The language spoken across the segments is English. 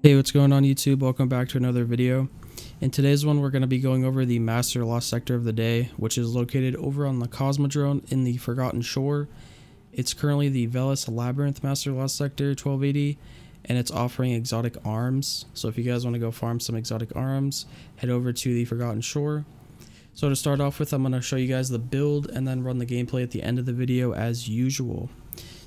Hey, what's going on YouTube? Welcome back to another video. In today's one, we're going to be going over the master lost sector of the day, which is located over on the Cosmodrome in the Forgotten Shore. It's currently the Veles Labyrinth master lost sector 1280, and it's offering exotic arms. So if you guys want to go farm some exotic arms, head over to the Forgotten Shore. So to start off with, I'm going to show you guys the build and then run the gameplay at the end of the video as usual.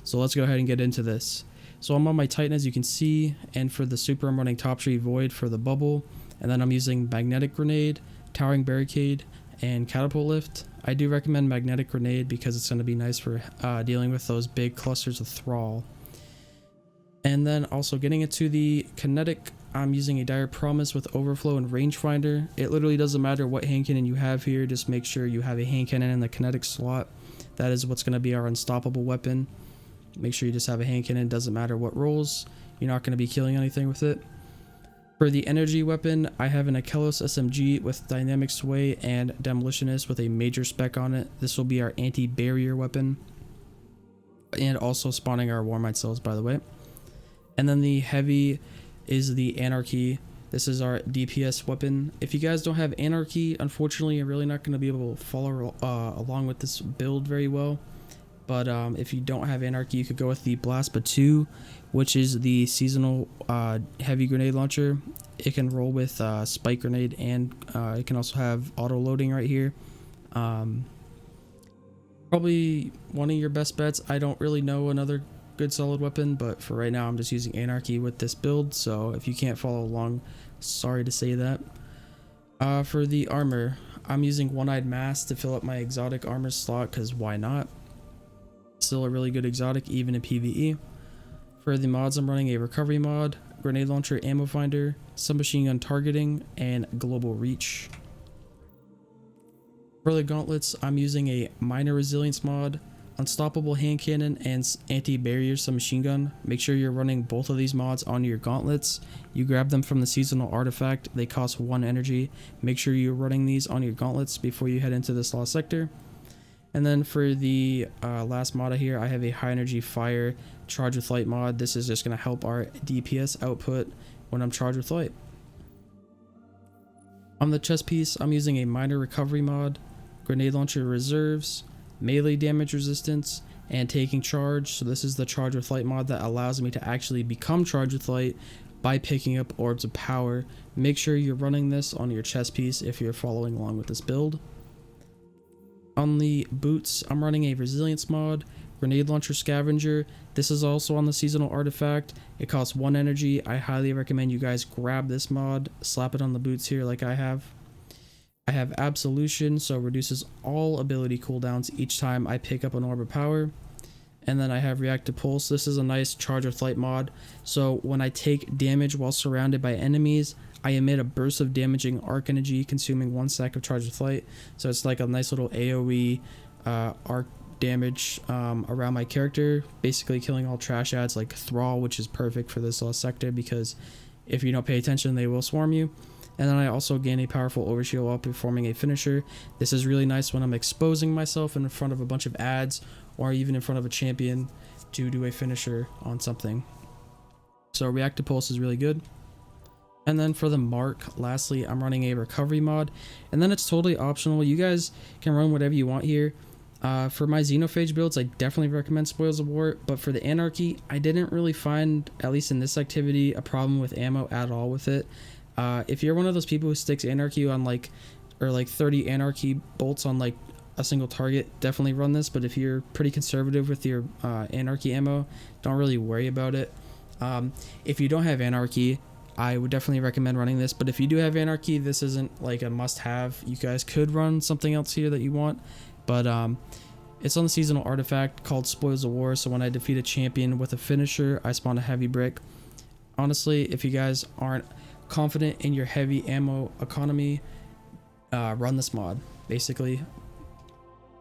So let's go ahead and get into this. So I'm on my Titan, as you can see, and for the super I'm running Top Tree Void for the bubble, and then I'm using Magnetic Grenade, Towering Barricade, and Catapult Lift. I do recommend Magnetic Grenade because it's going to be nice for dealing with those big clusters of Thrall. And then also getting into the Kinetic, I'm using a Dire Promise with Overflow and Rangefinder. It literally doesn't matter what hand cannon you have here, just make sure you have a hand cannon in the Kinetic slot. That is what's going to be our unstoppable weapon. Make sure you just have a hand cannon, doesn't matter what rolls, you're not going to be killing anything with it. For the energy weapon, I have an Akelos SMG with Dynamic Sway and Demolitionist with a major spec on it. This will be our anti-barrier weapon. And also spawning our Warmind cells, by the way. And then the heavy is the Anarchy. This is our DPS weapon. If you guys don't have Anarchy, unfortunately, you're really not going to be able to follow along with this build very well. But if you don't have Anarchy, you could go with the Blastba 2, which is the seasonal heavy grenade launcher. It can roll with Spike Grenade, and it can also have auto loading right here. Probably one of your best bets. I don't really know another good solid weapon, but for right now I'm just using Anarchy with this build, so if you can't follow along, sorry to say that. For the armor, I'm using One-Eyed Mask to fill up my exotic armor slot, because why not? Still a really good exotic even in PvE. For the mods, I'm running a recovery mod, grenade launcher, ammo finder, submachine gun targeting, and global reach. For the gauntlets, I'm using a minor resilience mod, unstoppable hand cannon, and anti-barrier submachine gun. Make sure you're running both of these mods on your gauntlets. You grab them from the seasonal artifact. They cost 1 energy. Make sure you're running these on your gauntlets before you head into this lost sector. And then for the last mod here, I have a high energy fire charge with light mod. This is just going to help our DPS output when I'm charged with light. On the chest piece, I'm using a minor recovery mod, grenade launcher reserves, melee damage resistance, and taking charge. So this is the charge with light mod that allows me to actually become charged with light by picking up orbs of power. Make sure you're running this on your chest piece if you're following along with this build. On the boots, I'm running a resilience mod, grenade launcher scavenger. This is also on the seasonal artifact. It costs 1 energy. I highly recommend you guys grab this mod, slap it on the boots here like I have. I have absolution, so it reduces all ability cooldowns each time I pick up an orb of power. And then I have reactive pulse. This is a nice charge with light mod. So when I take damage while surrounded by enemies, I emit a burst of damaging arc energy, consuming 1 stack of charge with light. So it's like a nice little AoE arc damage around my character, basically killing all trash ads like Thrall, which is perfect for this lost sector because if you don't pay attention, they will swarm you. And then I also gain a powerful overshield while performing a finisher. This is really nice when I'm exposing myself in front of a bunch of ads or even in front of a champion to do a finisher on something. So reactive pulse is really good. And then for the mark, lastly, I'm running a recovery mod, and then it's totally optional. You guys can run whatever you want here. For my xenophage builds, I definitely recommend Spoils of War, but for the Anarchy, I didn't really find, at least in this activity, a problem with ammo at all with it. If you're one of those people who sticks Anarchy on like 30 Anarchy bolts on like a single target, definitely run this. But if you're pretty conservative with your Anarchy ammo, don't really worry about it. If you don't have Anarchy, I would definitely recommend running this, but if you do have Anarchy, this isn't like a must-have. You guys could run something else here that you want, but it's on the seasonal artifact called Spoils of War, so when I defeat a champion with a finisher, I spawn a heavy brick. Honestly, if you guys aren't confident in your heavy ammo economy, run this mod, basically.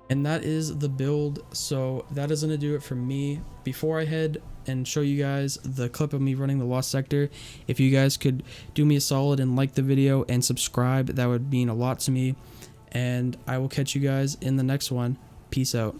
And that is the build, so that is going to do it for me. Before I head and show you guys the clip of me running the lost sector, if you guys could do me a solid and like the video and subscribe, that would mean a lot to me. And I will catch you guys in the next one. Peace out.